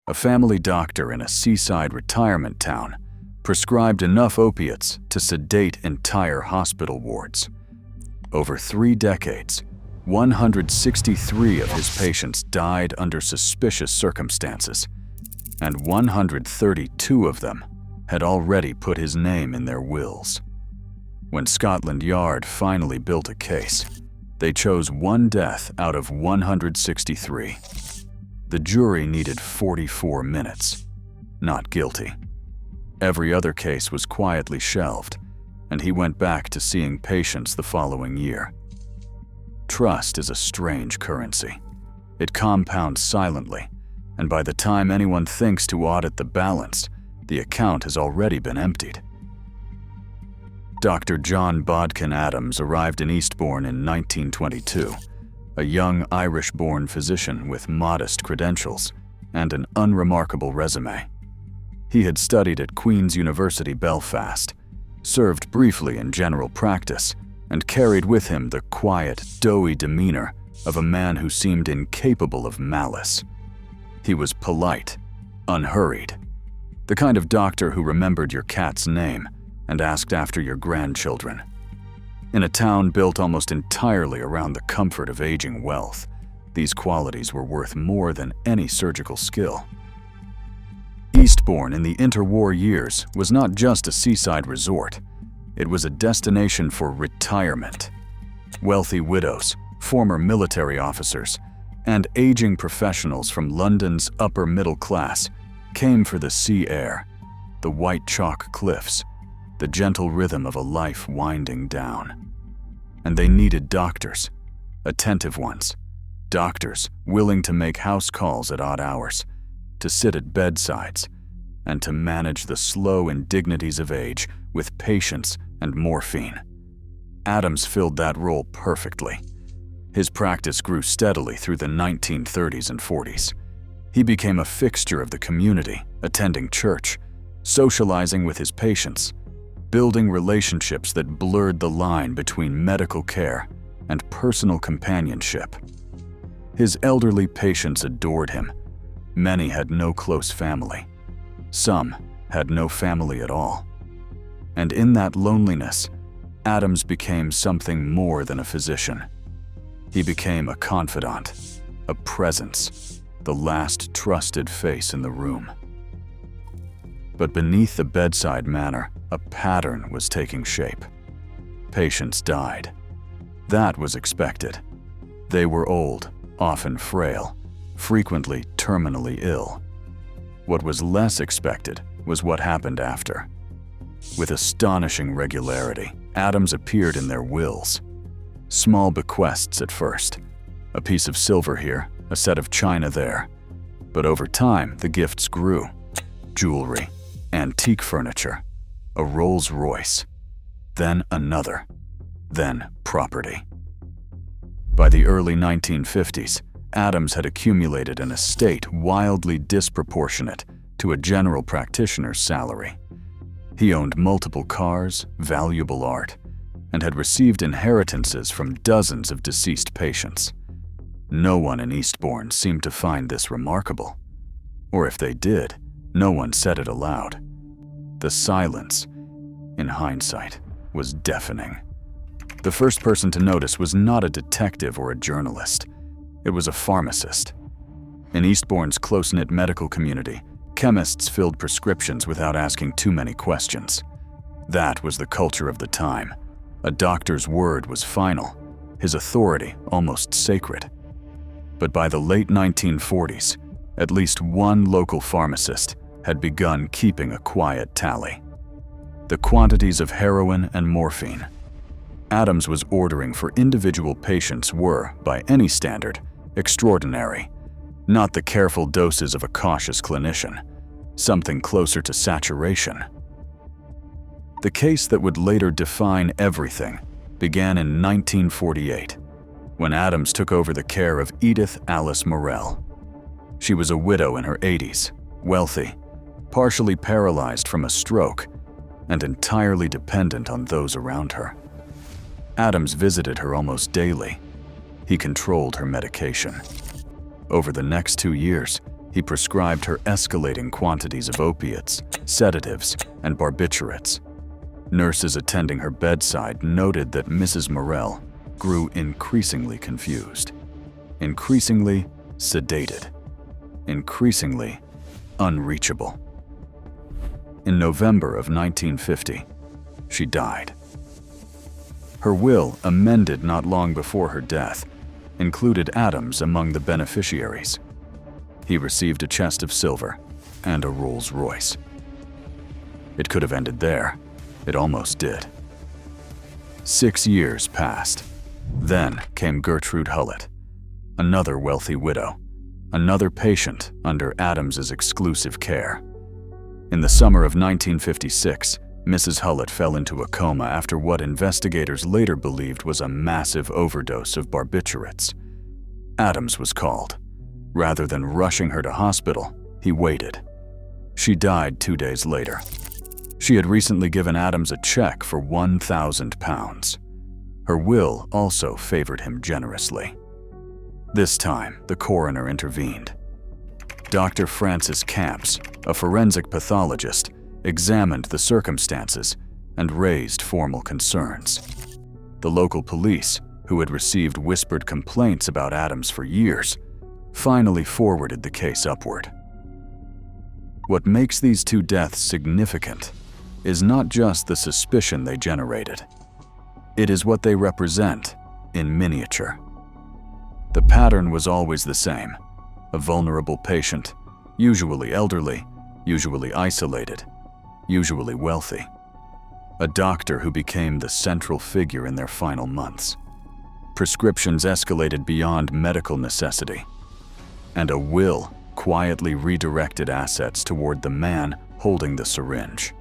a family doctor in a seaside retirement town, prescribed enough opiates to sedate entire hospital wards. Over 3 decades, 163 of his patients died under suspicious circumstances, and 132 of them had already put his name in their wills. When Scotland Yard finally built a case, they chose 1 death out of 163. The jury needed 44 minutes. Not guilty. Every other case was quietly shelved, and he went back to seeing patients the following year. Trust is a strange currency. It compounds silently, and by the time anyone thinks to audit the balance, the account has already been emptied. Dr. John Bodkin Adams arrived in Eastbourne in 1922, a young Irish-born physician with modest credentials and an unremarkable resume. He had studied at Queen's University Belfast, served briefly in general practice, and carried with him the quiet, doughy demeanor of a man who seemed incapable of malice. He was polite, unhurried, the kind of doctor who remembered your cat's name and asked after your grandchildren. In a town built almost entirely around the comfort of aging wealth, these qualities were worth more than any surgical skill. Eastbourne in the interwar years was not just a seaside resort. It was a destination for retirement. Wealthy widows, former military officers, and aging professionals from London's upper middle class came for the sea air, the white chalk cliffs, the gentle rhythm of a life winding down. And they needed doctors, attentive ones, doctors willing to make house calls at odd hours, to sit at bedsides, and to manage the slow indignities of age with patience and morphine. Adams filled that role perfectly. His practice grew steadily through the 1930s and 40s. He became a fixture of the community, attending church, socializing with his patients, building relationships that blurred the line between medical care and personal companionship. His elderly patients adored him. Many had no close family. Some had no family at all. And in that loneliness, Adams became something more than a physician. He became a confidant, a presence, the last trusted face in the room. But beneath the bedside manner, a pattern was taking shape. Patients died. That was expected. They were old, often frail, frequently terminally ill. What was less expected was what happened after. With astonishing regularity, Adams appeared in their wills. Small bequests at first, a piece of silver here, a set of china there. But over time, the gifts grew. Jewelry, antique furniture, a Rolls Royce, then another, then property. By the early 1950s, Adams had accumulated an estate wildly disproportionate to a general practitioner's salary. He owned multiple cars, valuable art, and had received inheritances from dozens of deceased patients. No one in Eastbourne seemed to find this remarkable. Or if they did, no one said it aloud. The silence, in hindsight, was deafening. The first person to notice was not a detective or a journalist. It was a pharmacist. In Eastbourne's close-knit medical community, chemists filled prescriptions without asking too many questions. That was the culture of the time. A doctor's word was final, his authority almost sacred. But by the late 1940s, at least one local pharmacist had begun keeping a quiet tally. The quantities of heroin and morphine Adams was ordering for individual patients were, by any standard, extraordinary. Not the careful doses of a cautious clinician, something closer to saturation. The case that would later define everything began in 1948, when Adams took over the care of Edith Alice Morell. She was a widow in her 80s, wealthy, partially paralyzed from a stroke, and entirely dependent on those around her. Adams visited her almost daily. He controlled her medication. Over the next 2 years, He prescribed her escalating quantities of opiates, sedatives, and barbiturates. Nurses attending her bedside noted that Mrs. Morell grew increasingly confused, increasingly sedated, increasingly unreachable. In November of 1950, she died. Her will, amended not long before her death, included Adams among the beneficiaries. He received a chest of silver and a Rolls-Royce. It could have ended there. It almost did. 6 years passed. Then came Gertrude Hullett, another wealthy widow, another patient under Adams's exclusive care. In the summer of 1956, Mrs. Hullett fell into a coma after what investigators later believed was a massive overdose of barbiturates. Adams was called. Rather than rushing her to hospital, he waited. She died 2 days later. She had recently given Adams a check for £1,000. Her will also favored him generously. This time, the coroner intervened. Dr. Francis Camps, a forensic pathologist, examined the circumstances and raised formal concerns. The local police, who had received whispered complaints about Adams for years, finally forwarded the case upward. What makes these two deaths significant is not just the suspicion they generated. It is what they represent in miniature. The pattern was always the same: a vulnerable patient, usually elderly, usually isolated, usually wealthy. A doctor who became the central figure in their final months. Prescriptions escalated beyond medical necessity, and a will quietly redirected assets toward the man holding the syringe.